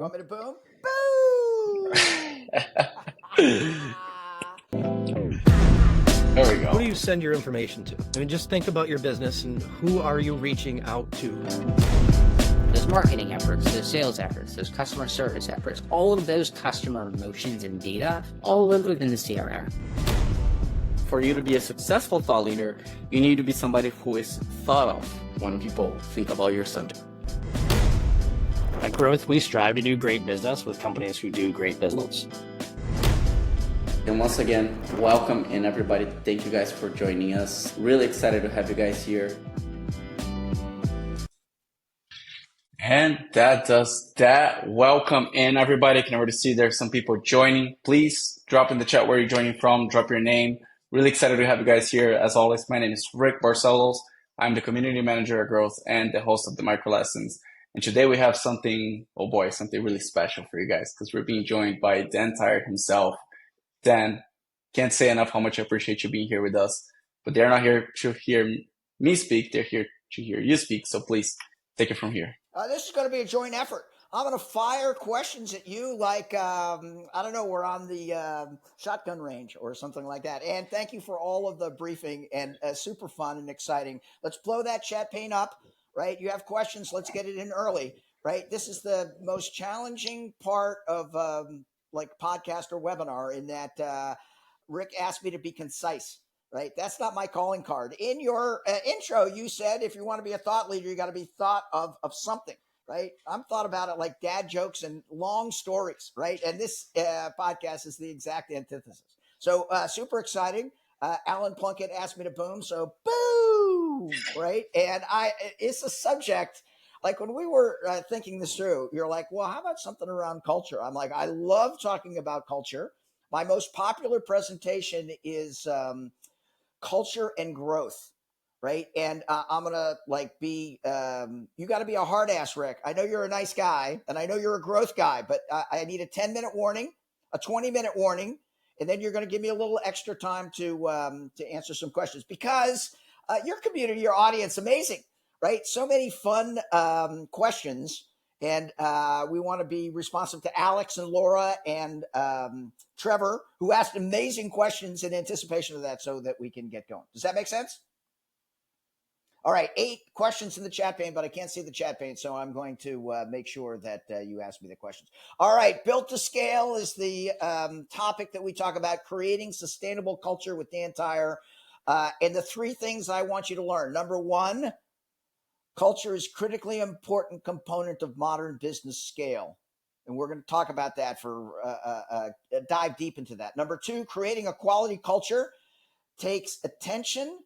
You want me to boom? Boom! There we go. Who do you send your information to? I mean, just think about your business and who are you reaching out to? There's marketing efforts, there's sales efforts, there's customer service efforts. All of those customer emotions and data all live within the CRM. For you to be a successful thought leader, you need to be somebody who is thought of when people think about your subject. At Growth, we strive to do great business with companies who do great business. And once again, welcome and everybody. Thank you guys for joining us. Really excited to have you guys here. And that does that. Welcome in, everybody. I can already see there's some people joining. Please drop in the chat where you're joining from. Drop your name. Really excited to have you guys here. As always, my name is Rick Barcellos. I'm the community manager at Growth and the host of the micro lessons. And today we have something, oh boy, something really special for you guys because we're being joined by Dan Tyre himself. Dan, can't say enough how much I appreciate you being here with us. But they're not here to hear me speak. They're here to hear you speak. So please take it from here. This is going to be a joint effort. I'm going to fire questions at you like, I don't know, we're on the shotgun range or something like that. And thank you for all of the briefing and super fun and exciting. Let's blow that chat pane up, right? You have questions. Let's get it in early, right? This is the most challenging part of like podcast or webinar in that Rick asked me to be concise. Right. That's not my calling card. In your intro, you said if you want to be a thought leader, you got to be thought of something. Right. I'm thought about it like dad jokes and long stories. Right. And this podcast is the exact antithesis. So super exciting. Alan Plunkett asked me to boom. So boom. Right. And it's a subject. Like when we were thinking this through, you're like, well, how about something around culture? I'm like, I love talking about culture. My most popular presentation is culture and growth, right? And I'm gonna like be you got to be a hard ass, Rick. I know you're a nice guy and I know you're a growth guy, but I need a 10-minute warning, a 20-minute warning, and then you're going to give me a little extra time to answer some questions because your community, your audience, amazing, right? So many fun questions. And we want to be responsive to Alex and Laura and Trevor, who asked amazing questions in anticipation of that so that we can get going. Does that make sense? All right, 8 questions in the chat pane, but I can't see the chat pane, so I'm going to make sure that you ask me the questions. All right, built to scale is the topic that we talk about, creating sustainable culture with Dan Tyre. And the 3 things I want you to learn. Number 1, culture is critically important component of modern business scale. And we're going to talk about that for dive deep into that. Number 2, creating a quality culture takes attention,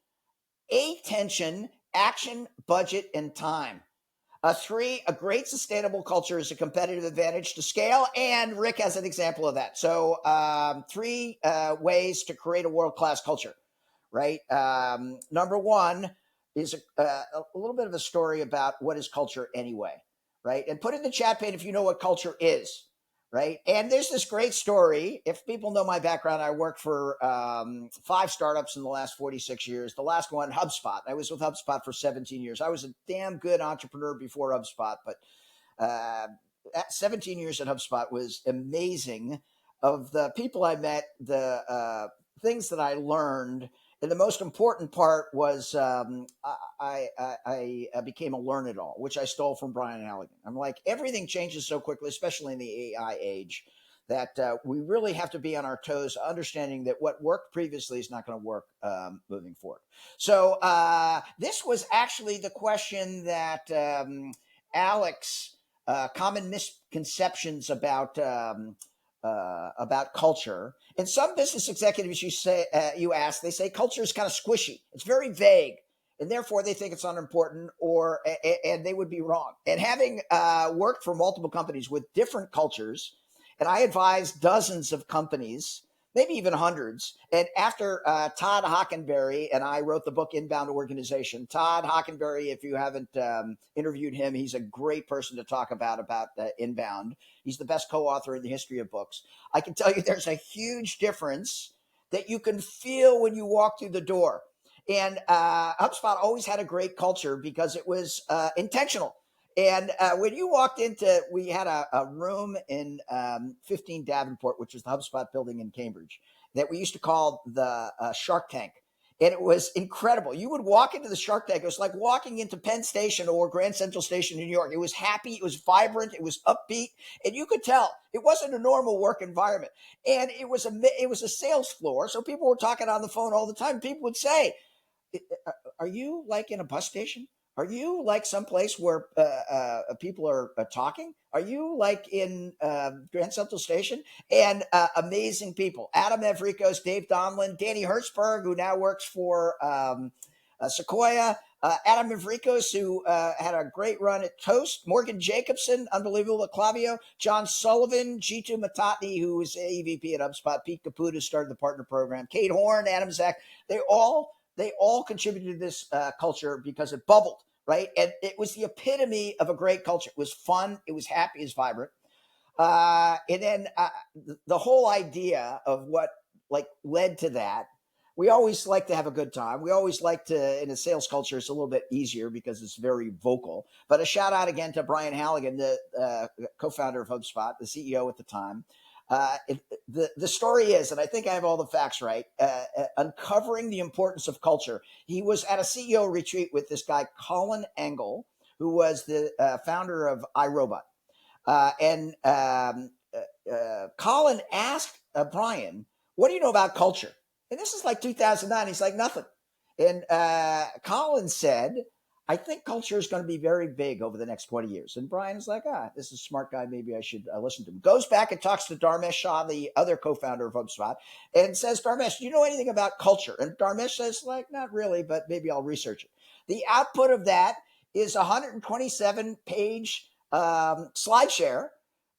action, budget, and time. 3, a great sustainable culture is a competitive advantage to scale. And Rick has an example of that. So 3 ways to create a world-class culture, right? Number 1, is a little bit of a story about what is culture anyway, right? And put in the chat pane if you know what culture is, right? And there's this great story. If people know my background, I worked for 5 startups in the last 46 years. The last one, HubSpot. I was with HubSpot for 17 years. I was a damn good entrepreneur before HubSpot, but 17 years at HubSpot was amazing. Of the people I met, the things that I learned. And the most important part was I became a learn-it-all, which I stole from Brian Halligan. I'm like, everything changes so quickly, especially in the AI age, that we really have to be on our toes, understanding that what worked previously is not going to work moving forward. So this was actually the question that Alex, common misconceptions about culture. And some business executives you ask, they say culture is kind of squishy. It's very vague. And therefore they think it's unimportant and they would be wrong. And having worked for multiple companies with different cultures, and I advised dozens of companies, maybe even hundreds. And after Todd Hockenberry and I wrote the book Inbound Organization, Todd Hockenberry, if you haven't interviewed him, he's a great person to talk about Inbound. He's the best co-author in the history of books. I can tell you there's a huge difference that you can feel when you walk through the door. And HubSpot always had a great culture because it was intentional. And when you walked into, we had a room in 15 Davenport, which was the HubSpot building in Cambridge, that we used to call the Shark Tank. And it was incredible. You would walk into the Shark Tank. It was like walking into Penn Station or Grand Central Station in New York. It was happy. It was vibrant. It was upbeat. And you could tell it wasn't a normal work environment. And it was a sales floor. So people were talking on the phone all the time. People would say, are you like in a bus station? Are you like someplace where people are talking? Are you like in Grand Central Station? And amazing people. Adam Evrikos, Dave Donlin, Danny Hertzberg, who now works for Sequoia. Adam Evrikos, who had a great run at Toast. Morgan Jacobson, unbelievable at Clavio. John Sullivan, Jitu Matati, who was EVP at HubSpot. Pete Caputa started the partner program. Kate Horn, Adam Zach. They all contributed to this culture because it bubbled, right? And it was the epitome of a great culture. It was fun. It was happy. It was vibrant. And then the whole idea of what like led to that, we always like to have a good time. We always like to, in a sales culture, it's a little bit easier because it's very vocal. But a shout out again to Brian Halligan, the co-founder of HubSpot, the CEO at the time. The story is, and I think I have all the facts right, uncovering the importance of culture. He was at a CEO retreat with this guy, Colin Engel, who was the founder of iRobot. Colin asked Brian, what do you know about culture? And this is like 2009. He's like, nothing. And Colin said, I think culture is going to be very big over the next 20 years. And Brian's like, this is a smart guy. Maybe I should listen to him. Goes back and talks to Dharmesh Shah, the other co-founder of HubSpot, and says, Dharmesh, do you know anything about culture? And Dharmesh says, like, not really, but maybe I'll research it. The output of that is a 127-page slide share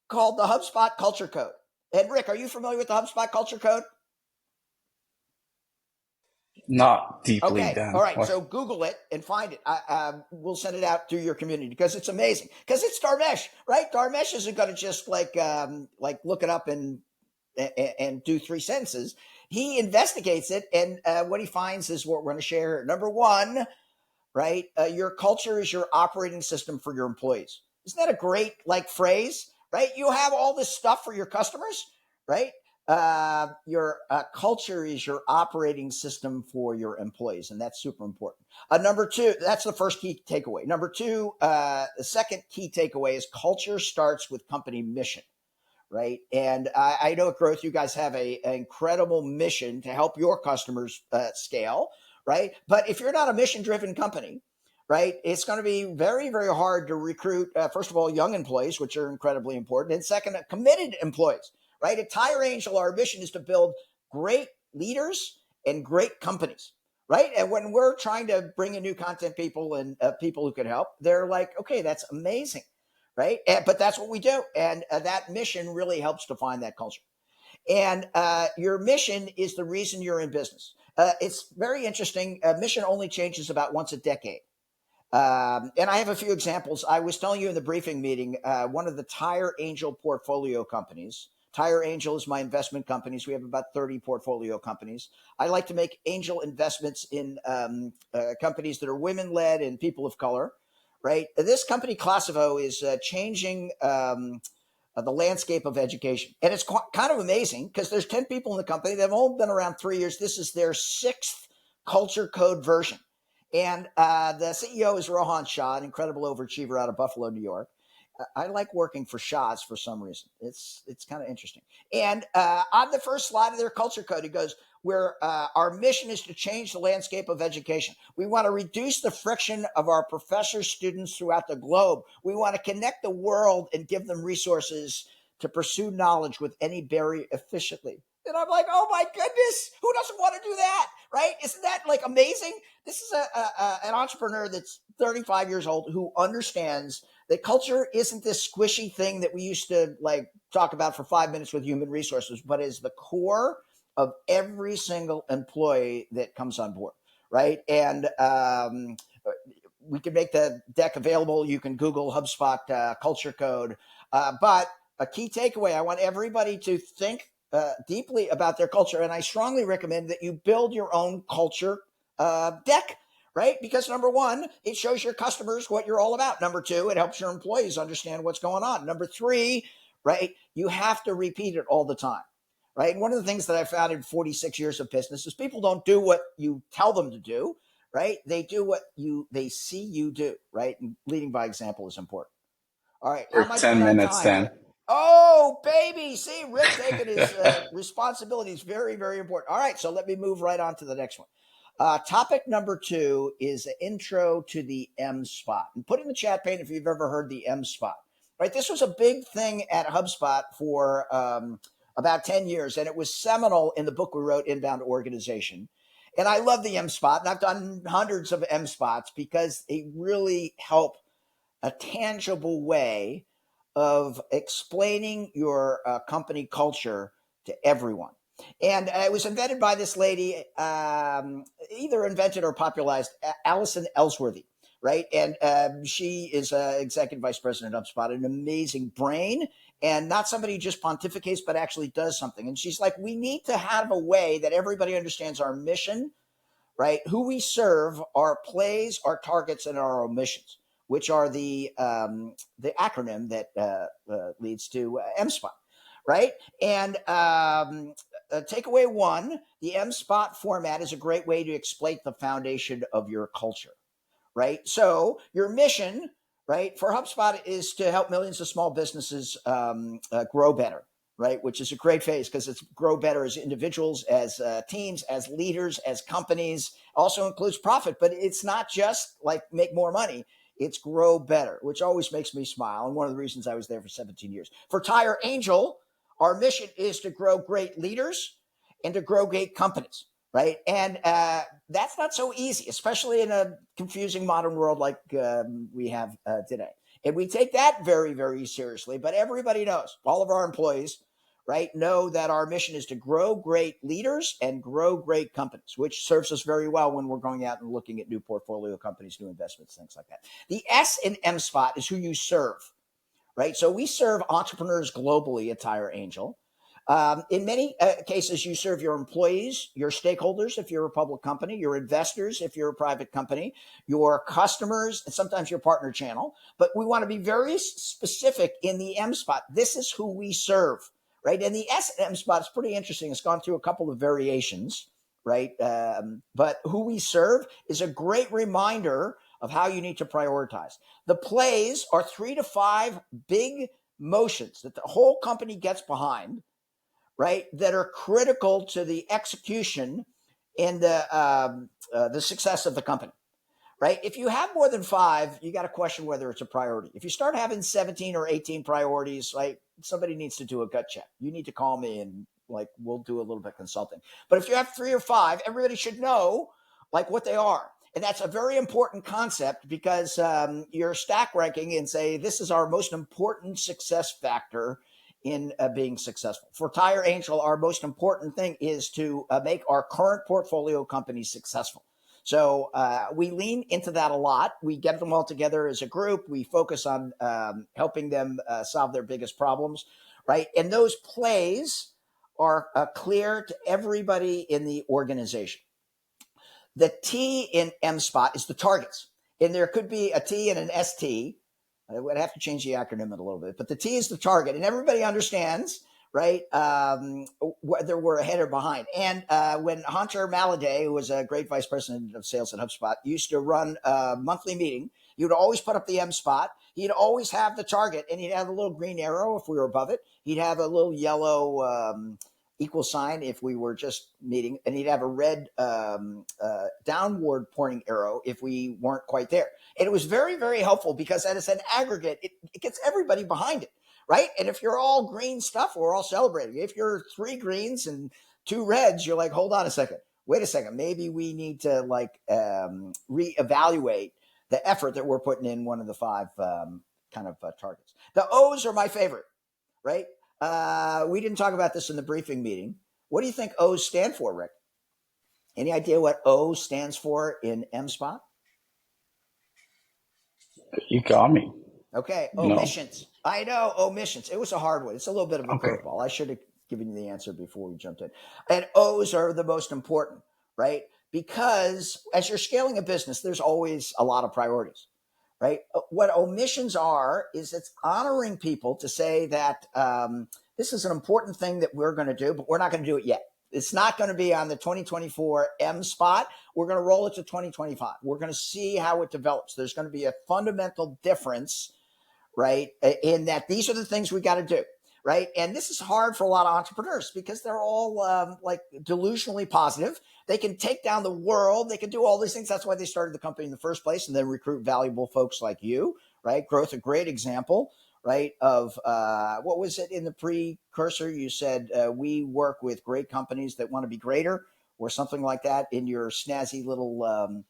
called the HubSpot Culture Code. And Rick, are you familiar with the HubSpot Culture Code? Not deeply, Okay. Dan. All right. So Google it and find it. We'll send it out through your community because it's amazing. Because it's Dharmesh, right? Dharmesh isn't going to just like look it up and do 3 sentences. He investigates it, and what he finds is what we're going to share here. Number one, right? Your culture is your operating system for your employees. Isn't that a great like phrase, right? You have all this stuff for your customers, right? Your culture is your operating system for your employees, and that's super important. Number two, that's the first key takeaway. Number two, the second key takeaway is culture starts with company mission, right? And I know at Growth, you guys have an incredible mission to help your customers scale, right? But if you're not a mission-driven company, right, it's going to be very, very hard to recruit, first of all, young employees, which are incredibly important, and second, committed employees. Right? At Tyre Angel, our mission is to build great leaders and great companies, right? And when we're trying to bring in new content people and people who can help, they're like, okay, that's amazing, right? But that's what we do. And that mission really helps define that culture. And your mission is the reason you're in business. It's very interesting. Mission only changes about once a decade. And I have a few examples. I was telling you in the briefing meeting, one of the Tyre Angel portfolio companies. Tyre Angel is my investment companies. We have about 30 portfolio companies. I like to make angel investments in companies that are women-led and people of color, right? This company, Classivo, is changing the landscape of education. And it's kind of amazing because there's 10 people in the company. They've all been around 3 years. This is their 6th culture code version. And the CEO is Rohan Shah, an incredible overachiever out of Buffalo, New York. I like working for Shahs for some reason. It's kind of interesting. And on the first slide of their culture code, it goes, where our mission is to change the landscape of education. We want to reduce the friction of our professors, students throughout the globe. We want to connect the world and give them resources to pursue knowledge with any barrier efficiently. And I'm like, oh my goodness, who doesn't want to do that, right? Isn't that like amazing? This is an entrepreneur that's 35 years old who understands that culture isn't this squishy thing that we used to like talk about for 5 minutes with human resources, but is the core of every single employee that comes on board, right? And we can make the deck available. You can Google HubSpot culture code. But a key takeaway, I want everybody to think deeply about their culture. And I strongly recommend that you build your own culture deck, right? Because number one, it shows your customers what you're all about. Number two, it helps your employees understand what's going on. Number three, right, you have to repeat it all the time, right? And one of the things that I found in 46 years of business is people don't do what you tell them to do, right? They do what they see you do, right? And leading by example is important. All right, how For am I doing 10 on minutes, time, Dan. Rick? Oh, baby. See, Rick taking his responsibilities very, very important. All right, so let me move right on to the next one. Topic number 2 is an intro to the M spot. And put in the chat pane if you've ever heard the M spot. Right, this was a big thing at HubSpot for about 10 years, and it was seminal in the book we wrote, Inbound Organization. And I love the M spot, and I've done hundreds of M spots because they really help a tangible way of explaining your company culture to everyone. And it was invented by this lady, either invented or popularized, Allison Ellsworthy, right? And she is executive vice president of HubSpot, an amazing brain, and not somebody who just pontificates, but actually does something. And she's like, we need to have a way that everybody understands our mission, right? Who we serve, our plays, our targets, and our omissions, which are the acronym that leads to MSPOT, right? And takeaway 1, the MSPOT format is a great way to explain the foundation of your culture, right? So your mission, right, for HubSpot is to help millions of small businesses grow better, right? Which is a great phase because it's grow better as individuals, as teams, as leaders, as companies. Also includes profit, but it's not just like make more money. It's grow better, which always makes me smile. And one of the reasons I was there for 17 years. For Tyre Angel, our mission is to grow great leaders and to grow great companies, right? And that's not so easy, especially in a confusing modern world like we have today. And we take that very, very seriously. But everybody knows, all of our employees, right, know that our mission is to grow great leaders and grow great companies, which serves us very well when we're going out and looking at new portfolio companies, new investments, things like that. The S in M spot is who you serve, right? So we serve entrepreneurs globally at Tyre Angel. In many cases, you serve your employees, your stakeholders, if you're a public company, your investors, if you're a private company, your customers, and sometimes your partner channel. But we want to be very specific in the M spot. This is who we serve, right? And the S and M spot is pretty interesting. It's gone through a couple of variations, right? But who we serve is a great reminder of how you need to prioritize. The plays are 3 to 5 big motions that the whole company gets behind, right, that are critical to the execution and the success of the company, right? If you have more than 5, you got to question whether it's a priority. If you start having 17 or 18 priorities, right, somebody needs to do a gut check. You need to call me and like we'll do a little bit of consulting. But if you have 3 or 5, everybody should know like what they are. And that's a very important concept because you're stack ranking and say, this is our most important success factor in being successful. For Tyre Angel, our most important thing is to make our current portfolio companies successful. So we lean into that a lot. We get them all together as a group. We focus on helping them solve their biggest problems, right? And those plays are clear to everybody in the organization. The T in M spot is the targets. And there could be a T and an ST. I would have to change the acronym a little bit, but the T is the target, and everybody understands, right, whether we're ahead or behind. And when Hunter Maladay, who was a great vice president of sales at HubSpot, used to run a monthly meeting, he would always put up the M spot. He'd always have the target, and he'd have a little green arrow if we were above it. He'd have a little yellow equal sign if we were just meeting, and he'd have a red downward pointing arrow if we weren't quite there. And it was very, very helpful because as an aggregate, it gets everybody behind it, right? And if you're all green stuff, we're all celebrating. If you're 3 greens and 2 reds, you're like, hold on a second. Wait a second. Maybe we need to like reevaluate the effort that we're putting in one of the 5 targets. The O's are my favorite, right? We didn't talk about this in the briefing meeting. What do you think O's stand for, Rick? Any idea what O stands for in M spot? You got me. Okay, No. omissions. I know, omissions. It was a hard one. It's a little bit of a Okay. curveball. I should have given you the answer before we jumped in. And O's are the most important, right? because as you're scaling a business, there's always a lot of priorities, right? What omissions are is it's honoring people to say that this is an important thing that we're going to do, but we're not going to do it yet. It's not going to be on the 2024 M spot. We're going to roll it to 2025. We're going to see how it develops. There's going to be a fundamental difference, right, in that these are the things we got to do, right? And this is hard for a lot of entrepreneurs because they're all like delusionally positive. They can take down the world. They can do all these things. That's why they started the company in the first place, and then recruit valuable folks like you, right? Growth, a great example, right, of what was it in the precursor? You said we work with great companies that want to be greater or something like that in your snazzy little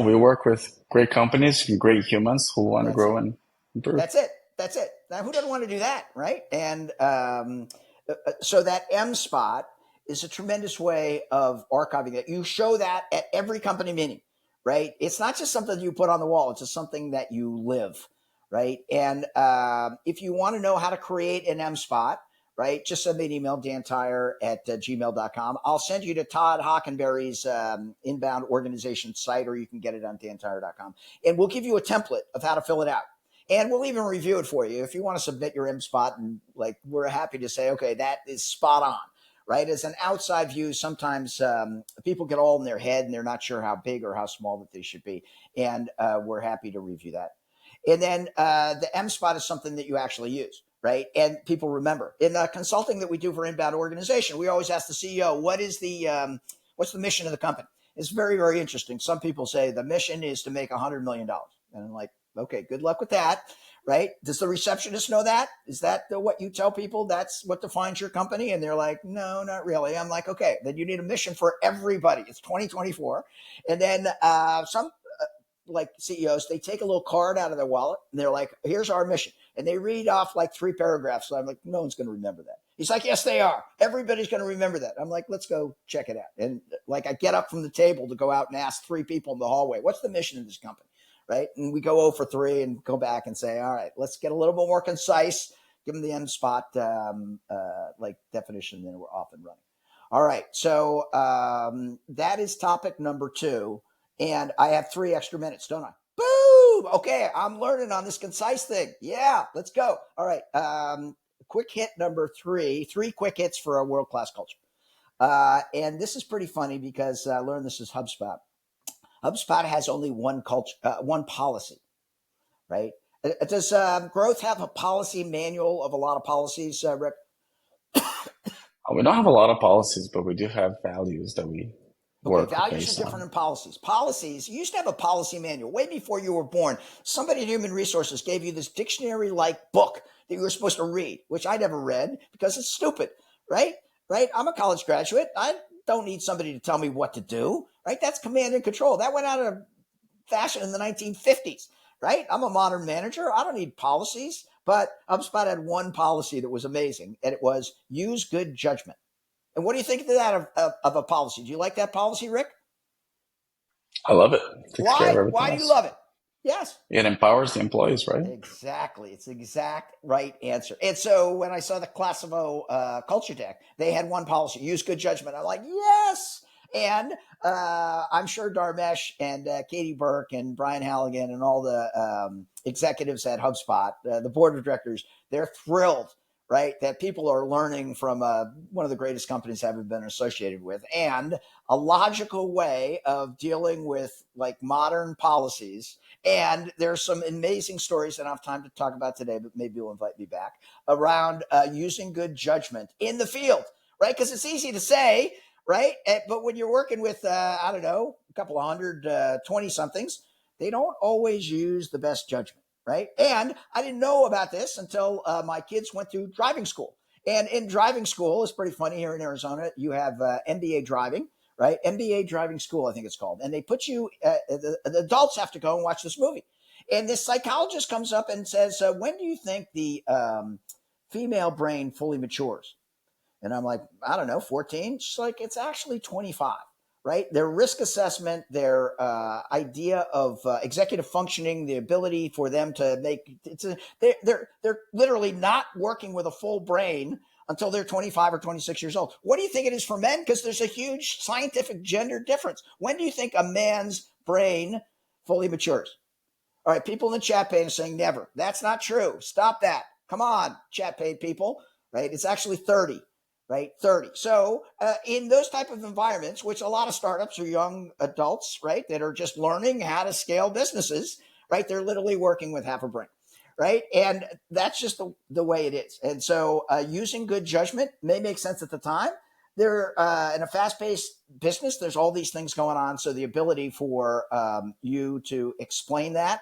We work with great companies, great humans who want to that's grow it. and improve. That's it. That's it. Now, who doesn't want to do that, right? And so that M spot is a tremendous way of archiving it. You show that at every company meeting, right? It's not just something you put on the wall. It's just something that you live, right? And if you want to know how to create an M spot, right, just send me an email, dantyre@gmail.com. I'll send you to Todd Hockenberry's inbound organization site, or you can get it on dantyre.com. And we'll give you a template of how to fill it out. And we'll even review it for you. If you want to submit your M spot, and like, we're happy to say, okay, that is spot on, right? As an outside view, sometimes people get all in their head and they're not sure how big or how small that they should be. And we're happy to review that. And then the M spot is something that you actually use, right? And people remember. In the consulting that we do for inbound organization, we always ask the CEO, what's the mission of the company? It's very, very interesting. Some people say the mission is to make $100 million. And I'm like, okay, good luck with that, right? Does the receptionist know that? Is that what you tell people? That's what defines your company? And they're like, no, not really. I'm like, okay, then you need a mission for everybody. It's 2024. And then some like CEOs, they take a little card out of their wallet and they're like, here's our mission. And they read off like 3 paragraphs. So I'm like, no one's going to remember that. He's like, yes, they are. Everybody's going to remember that. I'm like, let's go check it out. And like, I get up from the table to go out and ask 3 people in the hallway, what's the mission of this company? Right. And we go 0 for 3 and go back and say, all right, let's get a little bit more concise, give them the M spot like definition, and then we're off and running. All right. So that is topic number 2. And I have 3 extra minutes, don't I? Boom. Okay. I'm learning on this concise thing. Yeah, let's go. All right. Quick hit number 3 quick hits for a world-class culture. And this is pretty funny because I learned this is HubSpot. HubSpot has only one culture, one policy, right? Does Growth have a policy manual of a lot of policies, Rick? We don't have a lot of policies, but we do have values that we work values based are different on. than policies. Policies, you used to have a policy manual way before you were born. Somebody in human resources gave you this dictionary-like book that you were supposed to read, which I never read because it's stupid, right? Right? I'm a college graduate. I don't need somebody to tell me what to do, right? That's command and control. That went out of fashion in the 1950s, right? I'm a modern manager. I don't need policies. But HubSpot had one policy that was amazing, and it was use good judgment. And what do you think of that of a policy? Do you like that policy, Rick? I love it. Takes care of everything Why do you else. love it? Yes. It empowers the employees, right? Exactly. It's the exact right answer. And so when I saw the Classimo culture deck, they had one policy, use good judgment. I'm like, yes. And I'm sure Dharmesh and Katie Burke and Brian Halligan and all the executives at HubSpot, the board of directors, they're thrilled, right, that people are learning from one of the greatest companies I've ever been associated with, and a logical way of dealing with like modern policies. And there's some amazing stories I don't have time to talk about today, but maybe you'll invite me back around using good judgment in the field, right? Because it's easy to say, right? But when you're working with, I don't know, a couple of hundred, 20-somethings, they don't always use the best judgment, right? And I didn't know about this until my kids went through driving school. And in driving school, it's pretty funny here in Arizona, you have MBA driving, right? MBA driving school, I think it's called. And they put you, the adults have to go and watch this movie. And this psychologist comes up and says, when do you think the female brain fully matures? And I'm like, I don't know, 14? She's like, it's actually 25, right? Their risk assessment, their idea of executive functioning, the ability for them to make, they're literally not working with a full brain until they're 25 or 26 years old. What do you think it is for men? Because there's a huge scientific gender difference. When do you think a man's brain fully matures? All right, people in the chat pane are saying never. That's not true. Stop that. Come on, chat pane people, right? It's actually 30, right? 30. So in those type of environments, which a lot of startups are young adults, right, that are just learning how to scale businesses, right? They're literally working with half a brain, right? And that's just the way it is. And so using good judgment may make sense at the time. They're in a fast-paced business. There's all these things going on. So the ability for you to explain that,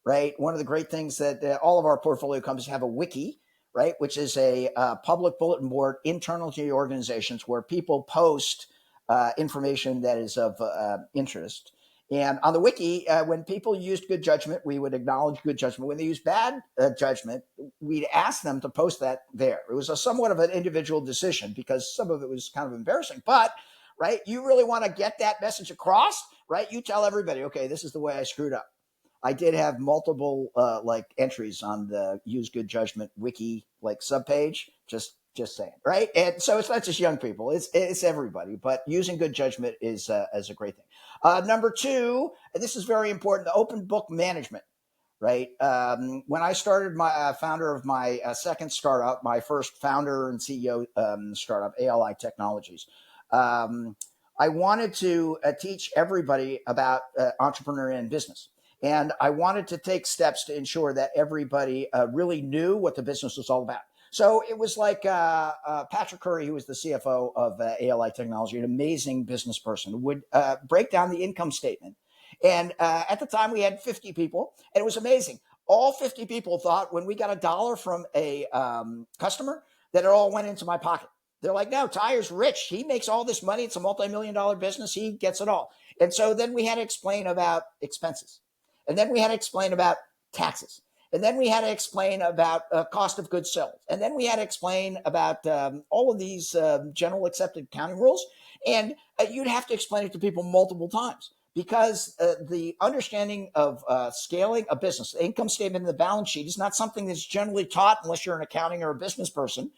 right? One of the great things that all of our portfolio companies have a wiki, right? Which is a public bulletin board internal to the organizations where people post information that is of interest. And on the wiki, when people used good judgment, we would acknowledge good judgment. When they used bad judgment, we'd ask them to post that there. It was a somewhat of an individual decision because some of it was kind of embarrassing. But, right, you really want to get that message across, right? You tell everybody, okay, this is the way I screwed up. I did have multiple like entries on the use good judgment wiki like subpage. Just saying, right? And so it's not just young people; it's everybody. But using good judgment is a great thing. Number two, and this is very important: the open book management. Right? When I started my founder of my second startup, my first founder and CEO startup, ALI Technologies. I wanted to teach everybody about entrepreneurship and business. And I wanted to take steps to ensure that everybody really knew what the business was all about. So it was like Patrick Curry, who was the CFO of ALI Technology, an amazing business person, would break down the income statement. And at the time, we had 50 people, and it was amazing. All 50 people thought when we got $1 from a customer that it all went into my pocket. They're like, no, Tyre's rich. He makes all this money. It's a multi-million-dollar business. He gets it all. And so then we had to explain about expenses. And then we had to explain about taxes. And then we had to explain about cost of goods sold. And then we had to explain about all of these general accepted accounting rules. And you'd have to explain it to people multiple times because the understanding of scaling a business, the income statement and the balance sheet is not something that's generally taught unless you're an accounting or a business person.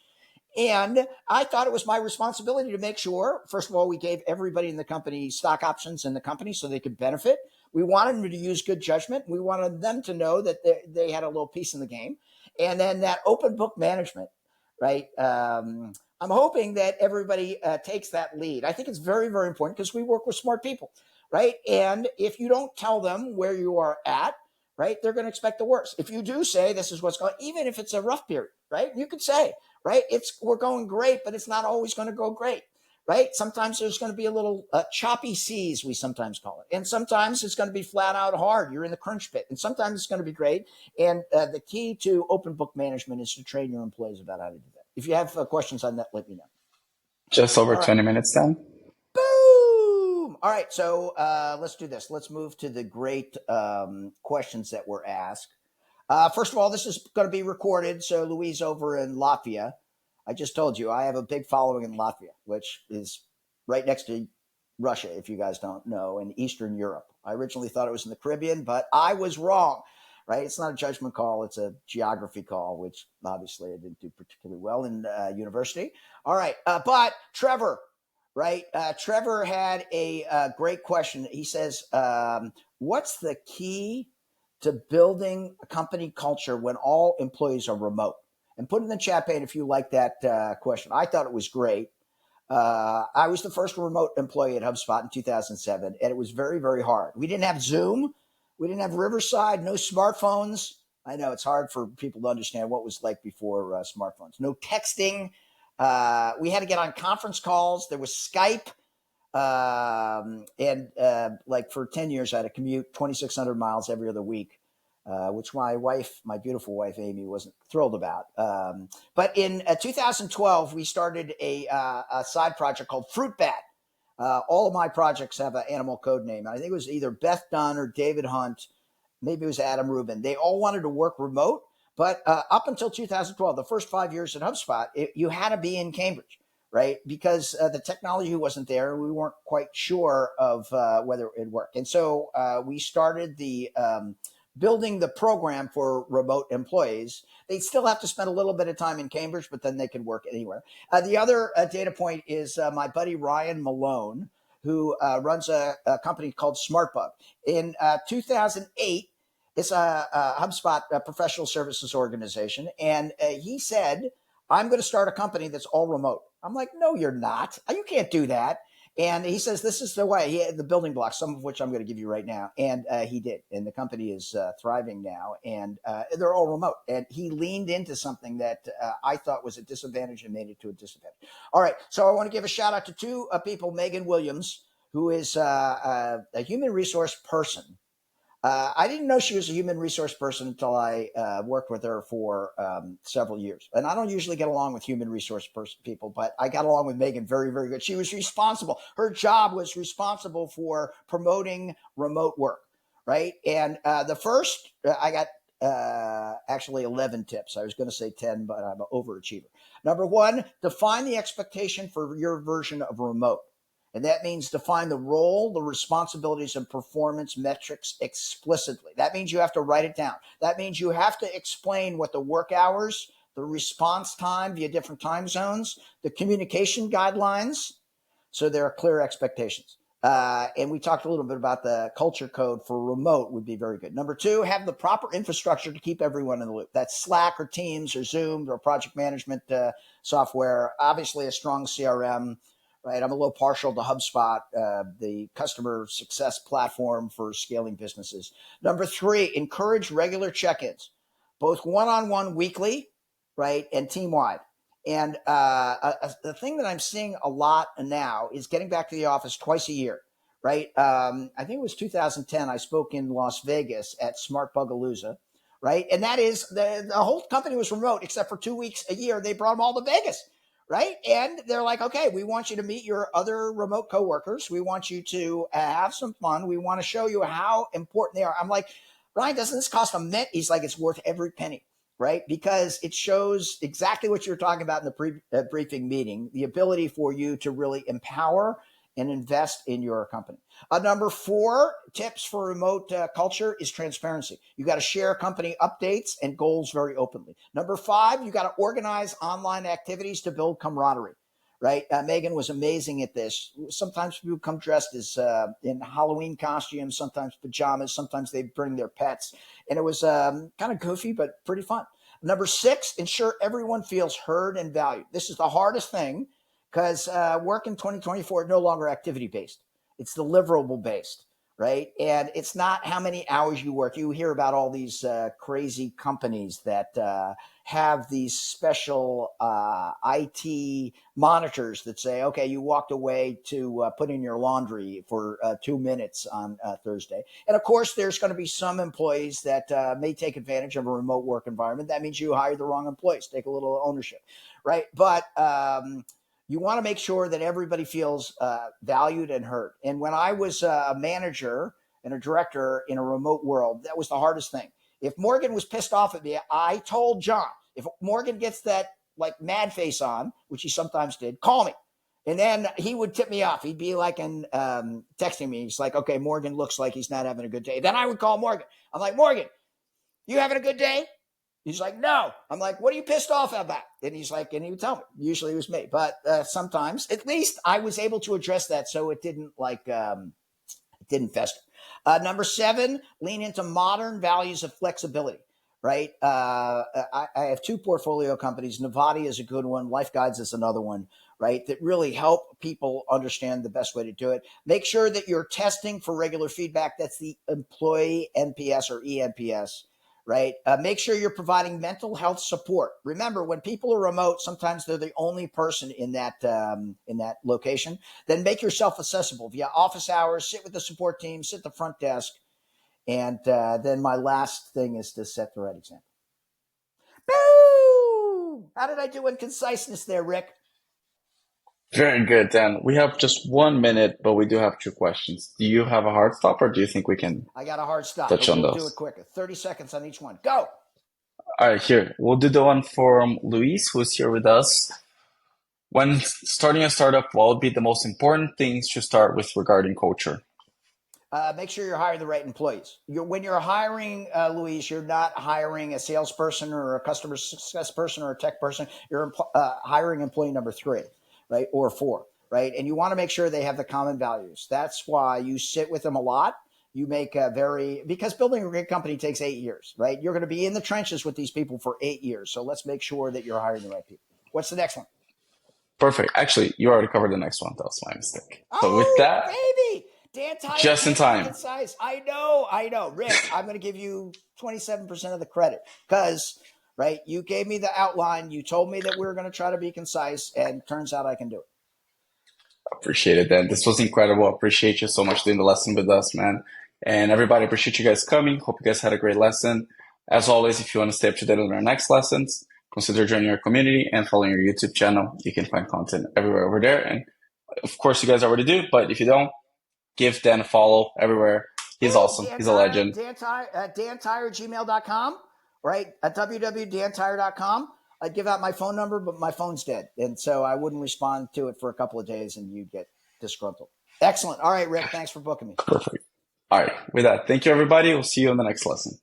And I thought it was my responsibility to make sure, first of all, we gave everybody in the company stock options in the company so they could benefit. We wanted them to use good judgment. We wanted them to know that they had a little piece in the game. And then that open book management, right? I'm hoping that everybody takes that lead. I think it's very, very important because we work with smart people, right? And if you don't tell them where you are at, right, they're going to expect the worst. If you do say this is what's going, even if it's a rough period, right, you could say, right, we're going great, but it's not always going to go great. Right? Sometimes there's going to be a little choppy seas, we sometimes call it. And sometimes it's going to be flat out hard. You're in the crunch pit. And sometimes it's going to be great. And the key to open book management is to train your employees about how to do that. If you have questions on that, let me know. Just over 20 minutes then. Boom! All right. So let's do this. Let's move to the great questions that were asked. First of all, this is going to be recorded. So Louise over in Latvia. I just told you I have a big following in Latvia, which is right next to Russia, if you guys don't know, in Eastern Europe. I originally thought it was in the Caribbean, but I was wrong, right? It's not a judgment call. It's a geography call, which obviously I didn't do particularly well in university. All right. But Trevor, right? Trevor had a great question. He says, what's the key to building a company culture when all employees are remote? And put in the chat pane if you like that question. I thought it was great. I was the first remote employee at HubSpot in 2007, and it was very, very hard. We didn't have Zoom. We didn't have Riverside, no smartphones. I know it's hard for people to understand what it was like before smartphones. No texting. We had to get on conference calls. There was Skype. And like for 10 years, I had to commute 2,600 miles every other week. Which my beautiful wife, Amy, wasn't thrilled about. But in 2012, we started a side project called Fruit Bat. All of my projects have an animal code name. I think it was either Beth Dunn or David Hunt. Maybe it was Adam Rubin. They all wanted to work remote. But up until 2012, the first 5 years at HubSpot, you had to be in Cambridge, right? Because the technology wasn't there. We weren't quite sure of whether it'd work. And so we started the building the program for remote employees. They'd still have to spend a little bit of time in Cambridge, but then they could work anywhere. The other data point is my buddy Ryan Malone, who runs a company called SmartBug. In 2008, it's a HubSpot professional services organization. And he said, I'm going to start a company that's all remote. I'm like, no, you're not. You can't do that. And he says, this is the way. He had the building blocks, some of which I'm going to give you right now. And he did. And the company is thriving now. And they're all remote. And he leaned into something that I thought was a disadvantage and made it to a disadvantage. All right. So I want to give a shout out to two people, Megan Williams, who is a human resource person. I didn't know she was a human resource person until I worked with her for several years. And I don't usually get along with human resource people, but I got along with Megan very, very good. She was responsible. Her job was responsible for promoting remote work, right? And the first, I got actually 11 tips. I was going to say 10, but I'm an overachiever. Number one, define the expectation for your version of remote. And that means define the role, the responsibilities, and performance metrics explicitly. That means you have to write it down. That means you have to explain what the work hours, the response time via different time zones, the communication guidelines, so there are clear expectations. And we talked a little bit about the culture code for remote would be very good. Number two, have the proper infrastructure to keep everyone in the loop. That's Slack or Teams or Zoom or project management software. Obviously, a strong CRM. Right, I'm a little partial to HubSpot, the customer success platform for scaling businesses. Number three, encourage regular check-ins, both one-on-one weekly, right, and team-wide. And the thing that I'm seeing a lot now is getting back to the office twice a year, right? I think it was 2010. I spoke in Las Vegas at Smart Bugalooza, right? And that is the whole company was remote except for 2 weeks a year. They brought them all to Vegas. Right. And they're like, OK, we want you to meet your other remote coworkers. We want you to have some fun. We want to show you how important they are. I'm like, Ryan, doesn't this cost a mint? He's like, it's worth every penny. Right. Because it shows exactly what you're talking about in the briefing meeting, the ability for you to really empower and invest in your company. Number four, tips for remote culture is transparency. You got to share company updates and goals very openly. Number five, you got to organize online activities to build camaraderie, right? Megan was amazing at this. Sometimes people come dressed as in Halloween costumes, sometimes pajamas, sometimes they bring their pets. And it was kind of goofy, but pretty fun. Number six, ensure everyone feels heard and valued. This is the hardest thing because work in 2024 is no longer activity-based. It's deliverable-based, right? And it's not how many hours you work. You hear about all these crazy companies that have these special IT monitors that say, okay, you walked away to put in your laundry for 2 minutes on Thursday. And of course, there's going to be some employees that may take advantage of a remote work environment. That means you hired the wrong employees. Take a little ownership, right? But you want to make sure that everybody feels valued and heard. And when I was a manager and a director in a remote world, that was the hardest thing. If Morgan was pissed off at me, I told John, if Morgan gets that like mad face on, which he sometimes did, call me. And then he would tip me off. He'd be like texting me. He's like, okay, Morgan looks like he's not having a good day. Then I would call Morgan. I'm like, Morgan, you having a good day? He's like, no. I'm like, what are you pissed off about? And he's like, and he would tell me. Usually it was me. But sometimes, at least I was able to address that so it didn't it didn't fester. Number seven, lean into modern values of flexibility, right? I have two portfolio companies. Navati is a good one. Life Guides is another one, right? That really help people understand the best way to do it. Make sure that you're testing for regular feedback. That's the employee NPS or ENPS. Right? Make sure you're providing mental health support. Remember, when people are remote, sometimes they're the only person in that location. Then make yourself accessible via office hours, sit with the support team, sit at the front desk. And then my last thing is to set the right example. Boo! How did I do in conciseness there, Rick? Very good, Dan. We have just 1 minute, but we do have two questions. Do you have a hard stop, or do you think we can I got a hard stop, touch but on we'll those? do it quicker. 30 seconds on each one. Go! All right, here. We'll do the one from Luis, who's here with us. When starting a startup, what would be the most important things to start with regarding culture? make sure you're hiring the right employees. When you're hiring, Luis, you're not hiring a salesperson or a customer success person or a tech person. You're hiring employee number 3, right, or 4, right? And you want to make sure they have the common values. That's why you sit with them a lot. You make because building a great company takes 8 years, right? You're going to be in the trenches with these people for 8 years. So let's make sure that you're hiring the right people. What's the next one? Perfect. Actually, you already covered the next one. That was my mistake. So with Oh, that, baby. Dan Tyre, just in time. size. I know. Rick, I'm going to give you 27% of the credit because, right, you gave me the outline. You told me that we were going to try to be concise, and turns out I can do it. Appreciate it, Dan. This was incredible. Appreciate you so much doing the lesson with us, man. And everybody, appreciate you guys coming. Hope you guys had a great lesson. As always, if you want to stay up to date on our next lessons, consider joining our community and following our YouTube channel. You can find content everywhere over there. And of course, you guys already do, but if you don't, give Dan a follow everywhere. He's awesome. He's a legend. Dan Tyre, gmail.com, right? At www.dantyre.com. I'd give out my phone number, but my phone's dead. And so I wouldn't respond to it for a couple of days and you'd get disgruntled. Excellent. All right, Rick, thanks for booking me. Perfect. All right. With that, thank you, everybody. We'll see you in the next lesson.